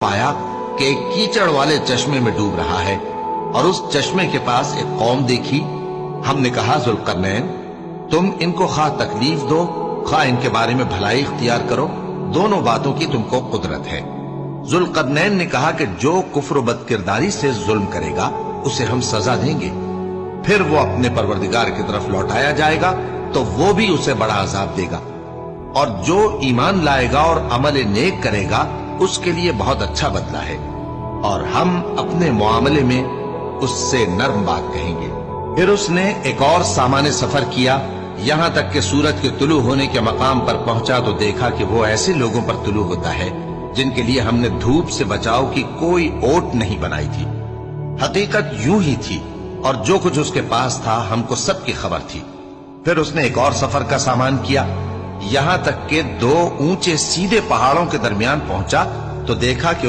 پایا کہ ایک کیچڑ والے چشمے میں ڈوب رہا ہے اور اس چشمے کے پاس ایک قوم دیکھی۔ ہم نے کہا ذوالقرنین تم ان کو خواہ تکلیف دو خواہ ان کے بارے میں بھلائی اختیار کرو، دونوں باتوں کی تم کو قدرت ہے۔ ذوالقرنین نے کہا کہ جو کفر و بد کرداری سے ظلم کرے گا اسے ہم سزا دیں گے، پھر وہ اپنے پروردگار کی طرف لوٹایا جائے گا تو وہ بھی اسے بڑا عذاب دے گا، اور جو ایمان لائے گا اور عمل نیک کرے گا اس کے لیے بہت اچھا بدلہ ہے، اور ہم اپنے معاملے میں اس سے نرم بات کہیں گے۔ پھر اس نے ایک اور سامان سفر کیا، یہاں تک کہ سورج کے طلوع ہونے کے مقام پر پہنچا تو دیکھا کہ وہ ایسے لوگوں پر طلوع ہوتا ہے جن کے لیے ہم نے دھوپ سے بچاؤ کی کوئی اوٹ نہیں بنائی تھی۔ حقیقت یوں ہی تھی، اور جو کچھ اس کے پاس تھا ہم کو سب کی خبر تھی۔ پھر اس نے ایک اور سفر کا سامان کیا، یہاں تک کہ 2 اونچے سیدھے پہاڑوں کے درمیان پہنچا تو دیکھا کہ